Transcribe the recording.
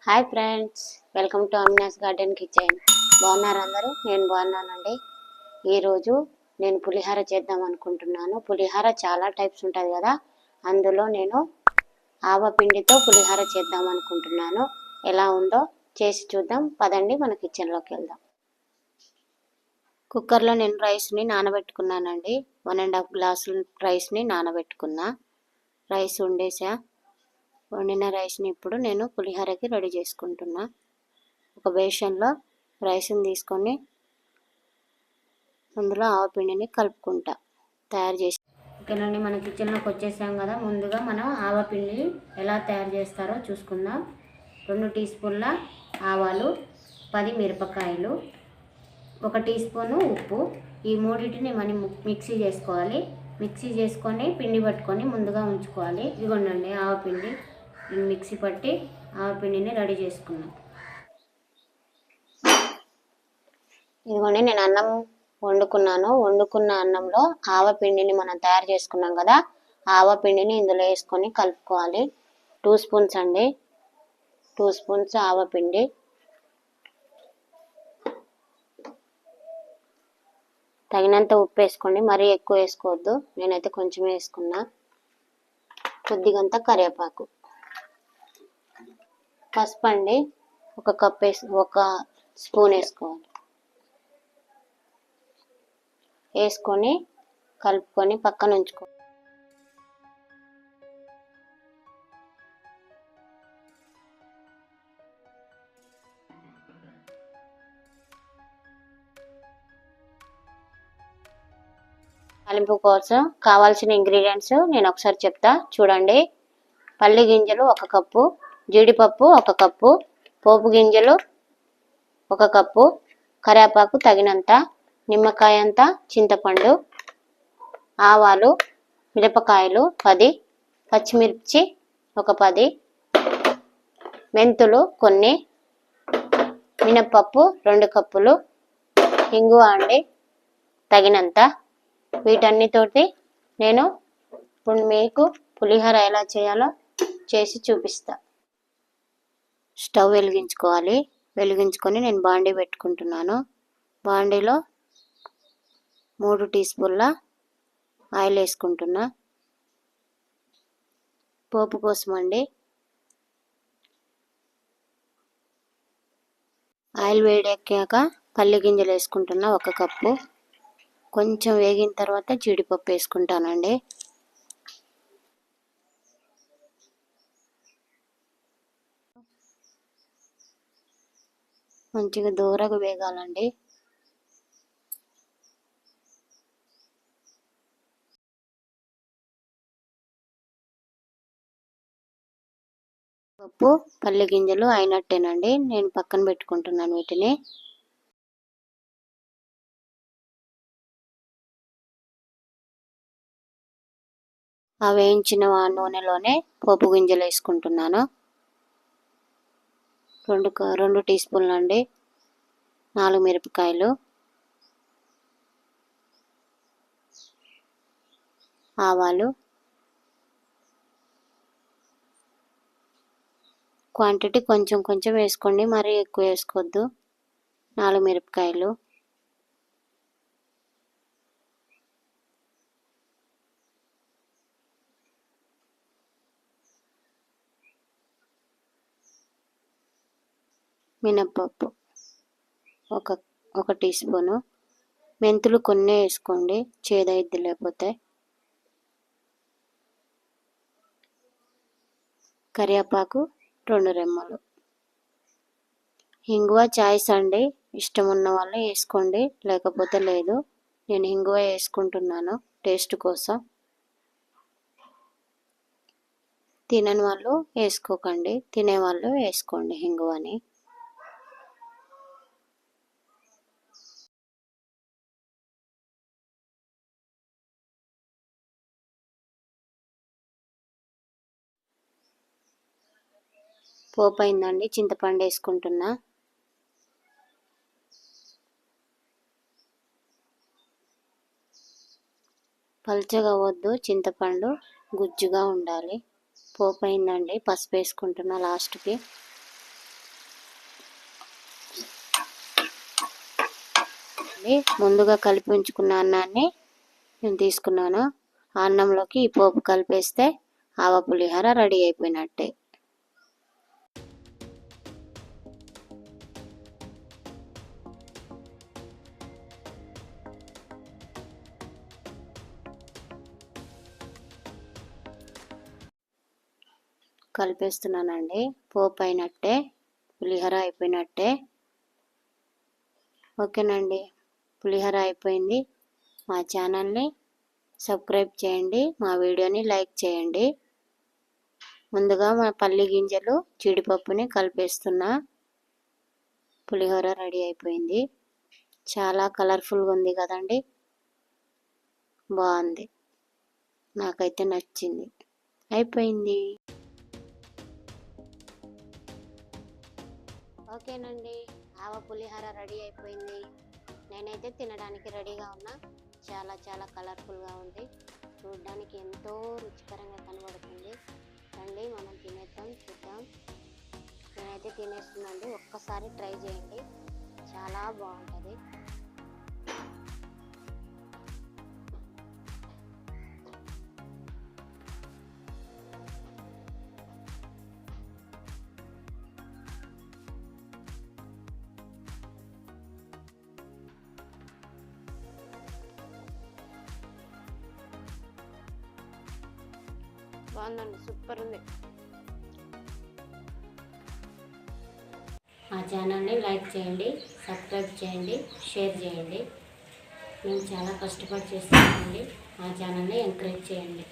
Hi friends, welcome to Amina's garden kitchen. బాగున్నారు అందరూ? నేను బాగున్నానండి. ఈరోజు నేను పులిహోర చేద్దాం అనుకుంటున్నాను. పులిహోర చాలా టైప్స్ ఉంటుంది కదా, అందులో నేను ఆవపిండితో పులిహోర చేద్దాం అనుకుంటున్నాను. ఎలా ఉందో చేసి చూద్దాం. పదండి మన కిచెన్లోకి వెళ్దాం. కుక్కర్లో నేను రైస్ని నానబెట్టుకున్నానండి. 1.5 గ్లాసులు రైస్ని నానబెట్టుకున్నా. రైస్ వండేసా. వండిన రైస్ని ఇప్పుడు నేను పులిహోరకి రెడీ చేసుకుంటున్నా. ఒక బేషన్లో రైస్ని తీసుకొని అందులో ఆవపిండిని కలుపుకుంటా తయారు చేసి. ఓకేనండి, మన కిచెన్లోకి వచ్చేసాం కదా. ముందుగా మనం ఆవపిండి ఎలా తయారు చేస్తారో చూసుకుందాం. 2 టీ స్పూన్ల ఆవాలు, 10 మిరపకాయలు, 1 టీ స్పూను ఉప్పు. ఈ మూడింటిని మనం మిక్సీ చేసుకోవాలి. మిక్సీ చేసుకొని పిండి పట్టుకొని ముందుగా ఉంచుకోవాలి. ఇదిగోండి ఆవపిండి నేను మిక్సీ పట్టి ఆవపిండిని రెడీ చేసుకున్నాను. ఇదిగోండి నేను అన్నం వండుకున్నాను. వండుకున్న అన్నంలో ఆవపిండిని మనం తయారు చేసుకున్నాం కదా, ఆవపిండిని ఇందులో వేసుకొని కలుపుకోవాలి. 2 స్పూన్స్ అండి, 2 స్పూన్స్ ఆవపిండి. తగినంత ఉప్పు వేసుకోండి, మరీ ఎక్కువ వేసుకోవద్దు. నేనైతే కొంచెం వేసుకున్నా. కొద్దిగంత కరివేపాకు. పసుపు అండి, 1 స్పూన్ వేసుకోవాలి. వేసుకొని కలుపుకొని పక్కన ఉంచుకో. తాలింపు కోసం కావాల్సిన ఇంగ్రీడియంట్స్ నేను ఒకసారి చెప్తా చూడండి. పల్లి గింజలు 1 కప్పు, జీడిపప్పు 1 కప్పు, పోపు గింజలు 1 కప్పు, కరివేపాకు తగినంత, నిమ్మకాయ అంత చింతపండు, ఆవాలు, మిరపకాయలు 10, పచ్చిమిర్చి 10, మెంతులు కొన్ని, మినప్పప్పు 2 కప్పులు, ఇంగువ అండి తగినంత. వీటన్నితోటి నేను ఇప్పుడు మీకు పులిహోర ఎలా చేయాలో చేసి చూపిస్తా. స్టవ్ వెలిగించుకోవాలి. వెలిగించుకొని నేను బాండీ పెట్టుకుంటున్నాను. బాండీలో 3 టీ స్పూన్ల ఆయిల్ వేసుకుంటున్నా. పోపు కోసం అండి. ఆయిల్ వేడెక్కాక పల్లి గింజలు వేసుకుంటున్నా 1 కప్పు. కొంచెం వేగిన తర్వాత జీడిపప్పు వేసుకుంటానండి. మంచిగా దూరగా వేగాలండి. పప్పు పల్లి గింజలు అయినట్టేనండి. నేను పక్కన పెట్టుకుంటున్నాను వీటిని. ఆ వేయించిన నూనెలోనే పోపు గింజలు వేసుకుంటున్నాను. 2 టీ స్పూన్లు అండి. 4 మిరపకాయలు, ఆవాలు. క్వాంటిటీ కొంచెం కొంచెం వేసుకోండి, మరీ ఎక్కువ వేసుకోవద్దు. 4 మిరపకాయలు, మినప్పప్పు 1 టీ స్పూను, మెంతులు కొన్ని వేసుకోండి, చేదైద్ది లేకపోతే. కరివేపాకు 2 రెమ్మలు. ఇంగువ చాయిస్ అండి, ఇష్టం ఉన్న వాళ్ళు వేసుకోండి, లేకపోతే లేదు. నేను ఇంగువ వేసుకుంటున్నాను టేస్ట్ కోసం. తినని వాళ్ళు వేసుకోకండి, తినేవాళ్ళు వేసుకోండి ఇంగువని. పోపు అయిందండి, చింతపండు వేసుకుంటున్నా. పల్చగా వద్దు, చింతపండు గుజ్జుగా ఉండాలి. పోపు అయిందండి, పసుపు వేసుకుంటున్నా లాస్ట్కి. ముందుగా కలిపి ఉంచుకున్న అన్నాన్ని నేను తీసుకున్నాను. ఆ అన్నంలోకి ఈ పోపు కలిపేస్తే ఆవ పులిహోర రెడీ అయిపోయినట్టే. కలిపేస్తున్నానండి. పోపు అయినట్టే, పులిహోర అయిపోయినట్టే. ఓకేనండి, పులిహోర అయిపోయింది. మా ఛానల్ని సబ్స్క్రైబ్ చేయండి, మా వీడియోని లైక్ చేయండి. ముందుగా మా పల్లి గింజలు జీడిపప్పుని కలిపేస్తున్నా. పులిహోర రెడీ అయిపోయింది. చాలా కలర్ఫుల్గా ఉంది కదండి, బాగుంది, నాకైతే నచ్చింది. అయిపోయింది. ఓకేనండి, ఆవ పులిహోర రెడీ అయిపోయింది. నేనైతే తినడానికి రెడీగా ఉన్నా. చాలా చాలా కలర్ఫుల్గా ఉంది, చూడడానికి ఎంతో రుచికరంగా కనబడుతుంది. రండి మనం తినేద్దాం, చూద్దాం. నేనైతే తినేస్తున్నాండి, ఒక్కసారి ట్రై చేయండి, చాలా బాగుంటుంది. బాగుందండి, సూపర్ ఉంది. మా ఛానల్ని లైక్ చేయండి, సబ్స్క్రైబ్ చేయండి, షేర్ చేయండి. మేము చాలా కష్టపడి చేస్తామండి. మా ఛానల్ని ఎంకరేజ్ చేయండి.